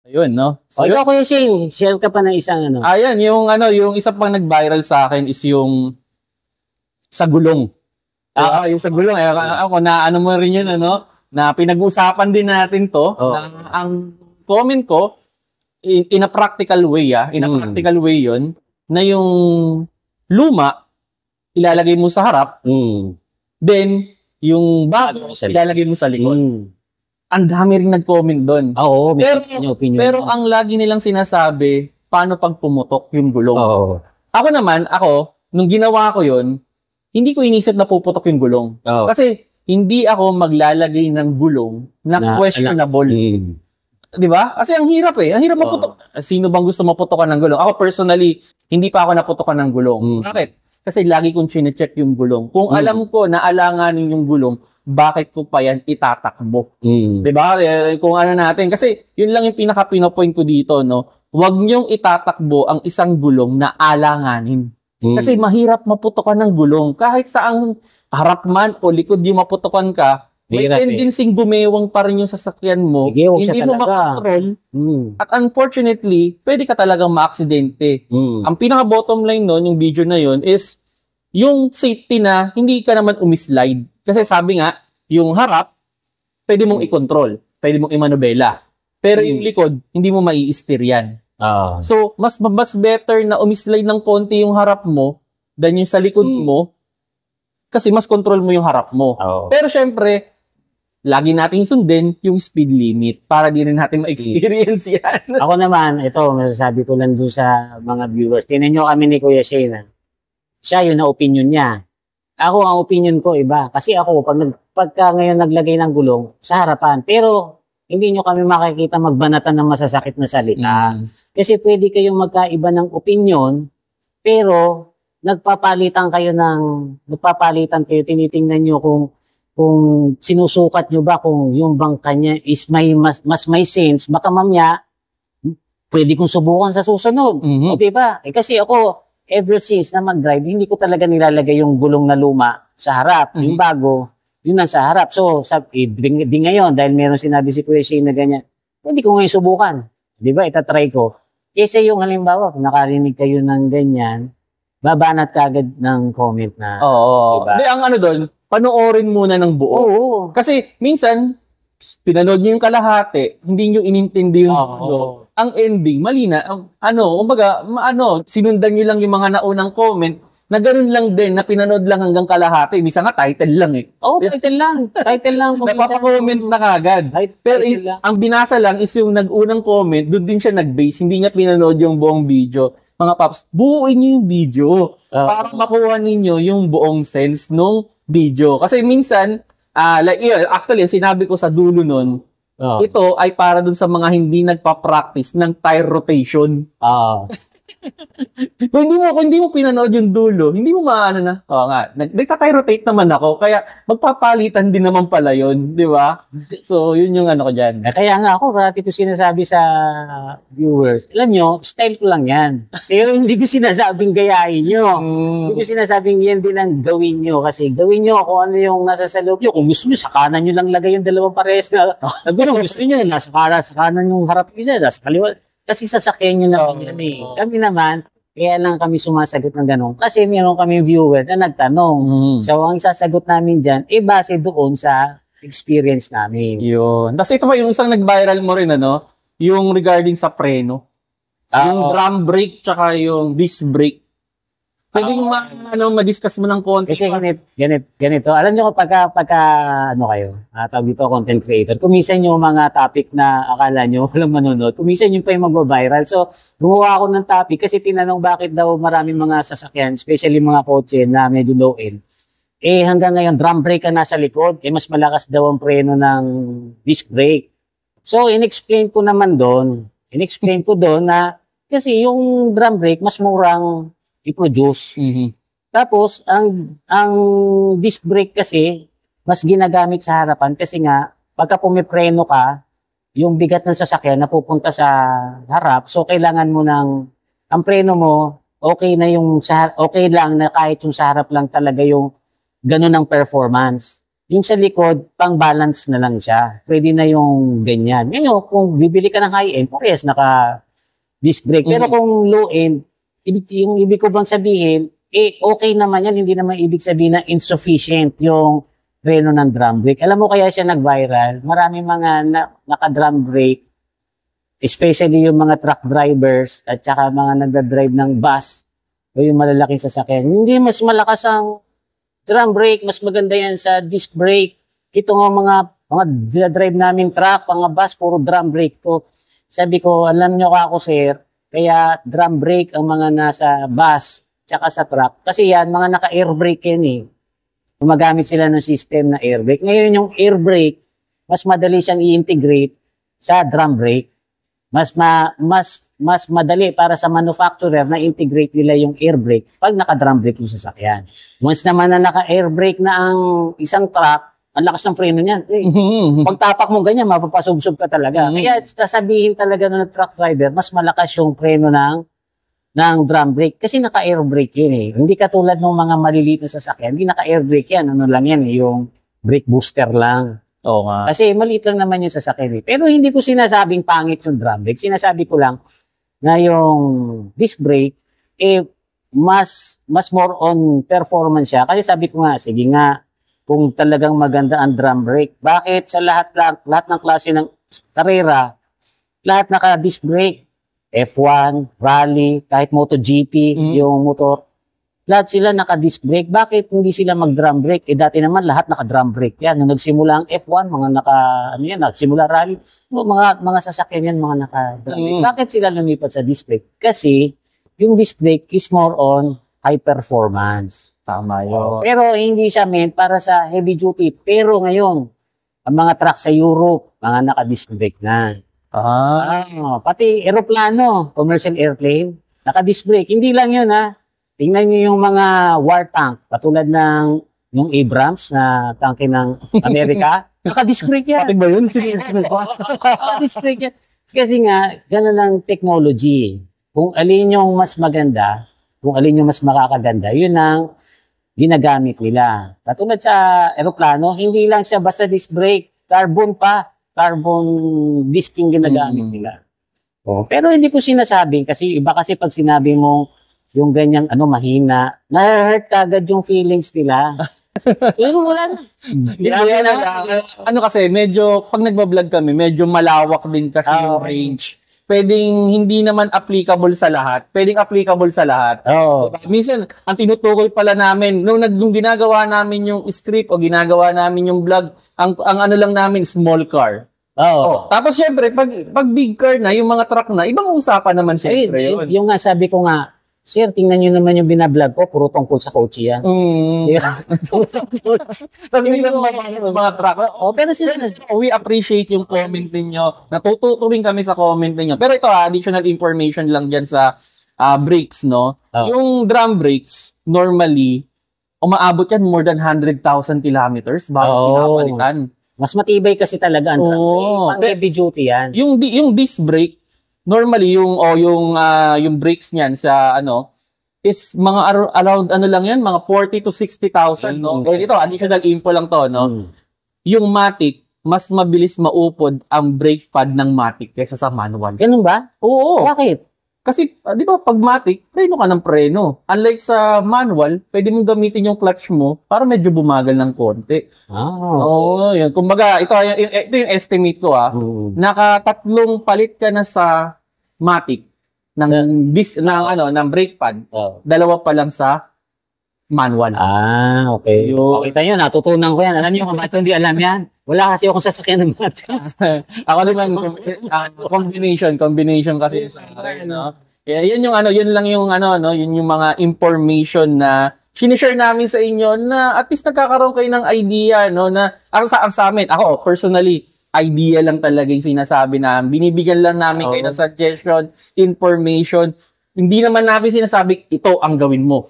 Ayun, no? So, ikaw, Kuya Shane, share ka pa ng isang ano. Ayan, yung isa pang nag-viral sa akin is yung sa gulong. Yung sa gulong. Ako, na ano mo rin yun, ano? Na pinag-usapan din natin to. Na ang comment ko, in a practical way, in a practical way yun, na yung luma, ilalagay mo sa harap, then, yung bago, ilalagay mo sa likod. Ang dami rin nag-comment doon. Oo, pero ang lagi nilang sinasabi, paano pag pumutok yung gulong? Ako naman, nung ginawa ko yun, hindi ko inisip na puputok yung gulong. Kasi, hindi ako maglalagay ng gulong na questionable. Di ba? Kasi ang hirap Ang hirap maputok. Sino bang gusto maputokan ng gulong? Ako personally, hindi pa ako naputokan ng gulong. Bakit? Kasi lagi kong chine-check yung gulong. Kung alam ko na alanganin yung gulong, bakit ko pa yan itatakbo? Di ba? Kung ano natin. Kasi yun lang yung pinaka-pinopoint ko dito, no? Huwag niyong itatakbo ang isang gulong na alanganin. Kasi mahirap maputokan ng gulong. Kahit saang harap man o likod yung maputokan ka, may tendency gumewang pa rin yung sasakyan mo. Hindi mo makakontrol. At unfortunately, pwede ka talagang ma-aksidente. Ang pinaka-bottom line nun, yung video na yun, is yung safety na hindi ka naman umislide. Kasi sabi nga, yung harap, pwede mong i-control. Pwede mong i-manubela. Pero yung likod, hindi mo mai-steer yan. So, mas better na umislide ng konti yung harap mo than yung sa likod mo kasi mas control mo yung harap mo. Pero syempre, lagi nating sundin yung speed limit para di rin natin ma-experience yan. Ako naman, ito, masasabi ko lang doon sa mga viewers. Tinan nyo kami ni Kuya Shane. Siya yun na opinion niya. Ako, ang opinion ko iba. Kasi ako, pagka ngayon naglagay ng gulong, sa harapan. Pero, hindi nyo kami makikita magbanatan ng masasakit na salita. Kasi pwede kayong magkaiba ng opinion, pero nagpapalitan kayo, tinitingnan nyo kung sinusukat nyo ba kung yung bangka niya is mas may sense, baka mamaya, pwede kong subukan sa susunod. O diba? Kasi ako, ever since na mag-drive, hindi ko talaga nilalagay yung gulong na luma sa harap. Yung bago, yun na sa harap. So, di ngayon, dahil meron sinabi si Kuya Shane na ganyan, pwede ko ngayon subukan. Diba? Itatry ko. Kasi yung halimbawa, kung nakarinig kayo ng ganyan, babanat ka agad ng comment na. Diba? Hindi, ang ano doon, panoorin muna ng buo. Kasi minsan, pinanood nyo yung kalahati, hindi nyo inintindi yung buo. Ang ending, mali na. Sinundan nyo lang yung mga naunang comment, na ganun lang din, na pinanood lang hanggang kalahati. Minsan nga, title lang title lang. Title lang. Napapa-comment na kagad. Pero ang binasa lang is yung nag-unang comment, doon din siya nag-base, hindi niya pinanood yung buong video. Mga paps, buuin nyo yung video para makuha ninyo yung buong sense nung video. Kasi minsan, actually, sinabi ko sa dulo nun, ito ay para dun sa mga hindi nagpa-practice ng tire rotation. Kung hindi mo pinanood yung dulo, hindi mo maano na. Nagta-tire rotate naman ako, kaya magpapalitan din naman pala yun, di ba? So, yun yung ano ko dyan. Kaya nga ako, parati ko sinasabi sa viewers, alam nyo, style ko lang yan. Pero hindi ko sinasabing gayahin nyo. Hindi ko sinasabing yan din ang gawin nyo. Kasi gawin nyo kung ano yung nasa sa loob nyo. Kung gusto nyo, sa kanan nyo lang lagay yung dalawang pares na. Kung gusto nyo, nasa kanan yung harap isa, nasa kaliwa. Kasi sasakyan nyo na kami naman, kaya lang kami sumasagot ng gano'n. Kasi meron kami viewer na nagtanong. So, ang sasagot namin dyan, base doon sa experience namin. Yun. Tapos ito pa yung isang nag-viral mo rin, yung regarding sa preno. Yung drum brake, tsaka yung disc brake. Pwede yung ma-discuss mo ng konti. Kasi ganito. Alam nyo pagka tawag dito, content creator, kumisan yung mga topic na akala nyo walang manonood, kumisan yung pa yung magbabiral. So, gumawa ako ng topic kasi tinanong bakit daw maraming mga sasakyan, especially mga kotse na medyo low end. Hanggang ngayon, drum brake ka nasa likod, mas malakas daw ang preno ng disc brake. So, in-explain ko doon na kasi yung drum brake, mas murang i-produce. Tapos, ang disc brake kasi, mas ginagamit sa harapan kasi nga, pagka pumipreno ka, yung bigat ng sasakyan napupunta sa harap, so kailangan mo ang preno mo, okay lang na kahit yung sa harap lang talaga yung ganun ang performance. Yung sa likod, pang-balance na lang siya. Pwede na yung ganyan. Ngayon, kung bibili ka ng high-end, yes, naka-disc brake. Pero kung low-end, yung ibig ko bang sabihin, okay naman yan. Hindi naman ibig sabihin na insufficient yung preno ng drum brake. Alam mo kaya siya nag-viral? Maraming mga naka-drum brake, especially yung mga truck drivers at saka mga nagda-drive ng bus o yung malalaking sasakyan. Hindi mas malakas ang drum brake, mas maganda yan sa disc brake. Ito nga mga drive naming truck, mga bus, puro drum brake to. Sabi ko, alam nyo ako sir, kaya drum brake ang mga nasa bus, tsaka sa truck. Kasi yan, mga naka-air brake yan eh. Gumagamit sila ng system na air brake. Ngayon yung air brake, mas madali siyang i-integrate sa drum brake. Mas madali para sa manufacturer na integrate nila yung air brake pag naka-drum brake yung sasakyan. Once naman na naka-air brake na ang isang truck, ang lakas ng preno niyan. Pag tapak mo ganyan, mapapasubsob ka talaga. Kaya sasabihin talaga ng truck driver, mas malakas yung preno ng drum brake kasi naka-air brake yun eh. Hindi katulad ng mga maliliit na sasakyan, hindi naka-air brake yan. Ano lang yan eh, yung brake booster lang. Oo nga. Kasi maliit lang naman yung sasakyan. Pero hindi ko sinasabing pangit yung drum brake. Sinasabi ko lang na yung disc brake, mas more on performance siya. Kasi sabi ko nga, sige nga, kung talagang maganda ang drum brake, bakit sa lahat ng klase ng karera, lahat naka-disc brake? F1, rally, kahit MotoGP, yung motor, lahat sila naka-disc brake. Bakit hindi sila mag-drum brake? Dati naman lahat naka-drum brake yan. Nung nagsimula ang F1, nagsimula rally, mga sasakyan yan, mga naka-drum brake. Bakit sila lumipat sa disc brake? Kasi yung disc brake is more on high performance. Tama yun. Pero hindi siya meant para sa heavy duty. Pero ngayon, ang mga truck sa Europe, mga naka-disc brake na. Pati aeroplano, commercial airplane, naka-disc brake. Hindi lang yun ha. Tingnan nyo yung mga war tank, katulad ng yung Abrams na tanke ng Amerika. Naka-disc brake yan. Pati ba yun? Naka-disc brake yan. Kasi nga, ganun ang technology. Kung alin yung mas maganda, kung alin yung mas makakaganda, yun ang ginagamit nila. Katulad sa aeroplano, hindi lang siya basta disc brake, carbon disc yung ginagamit nila. Pero hindi ko sinasabing, kasi iba kasi pag sinabi mo yung ganyang mahina, na-hurt agad yung feelings nila. Wala na. Kasi medyo, pag nagbablog kami, medyo malawak din kasi yung range. Pwedeng hindi naman applicable sa lahat. Pwedeng applicable sa lahat. Diba? Minsan, ang tinutukoy pala namin, nung ginagawa namin yung script o ginagawa namin yung vlog, ang ano lang namin, small car. Tapos syempre, pag big car na, yung mga truck na, ibang usapan naman syempre yun. Yung nga, sabi ko nga, sir, tingnan nyo naman yung binablog ko, puro tungkol sa kotse yan. Tungkol sa kotse. Tapos hindi lang mga truck. Pero sir, we appreciate yung comment ninyo. Natututuwing kami sa comment ninyo. Pero ito additional information lang dyan sa brakes, no? Yung drum brakes, normally, umaabot yan more than 100,000 kilometers bago pinapalitan. Mas matibay kasi talaga ang drum brake. Pang heavy duty yan. Yung disc brake, normally yung brakes niyan sa is mga around lang yan, mga 40 to 60,000, no? Ito additional info lang to, no? Yung Matic, mas mabilis maupod ang brake pad ng Matic kaysa sa manual. Ganun ba? Oo. Bakit? Kasi, di ba, pag Matic, preno ka ng preno. Unlike sa manual, pwede mong gamitin yung clutch mo para medyo bumagal ng konti. Oo, yun. Kumbaga, ito yung estimate ko, Naka-3 palit ka na sa Matic ng brake pad. 2 pa lang sa manual. Okay. Kita nyo, natutunan ko yan. Alam nyo kung ba't hindi alam yan? Wala kasi akong sasakyan ng Matic. Ako naman, combination kasi sa akin, no? Yan yun yung mga information na sinishare namin sa inyo na at least nagkakaroon kayo ng idea, no? Na ang sa amin, ako personally, idea lang talaga yung sinasabi namin. Binibigyan lang namin kayo ng suggestion, information. Hindi naman namin sinasabi, ito ang gawin mo.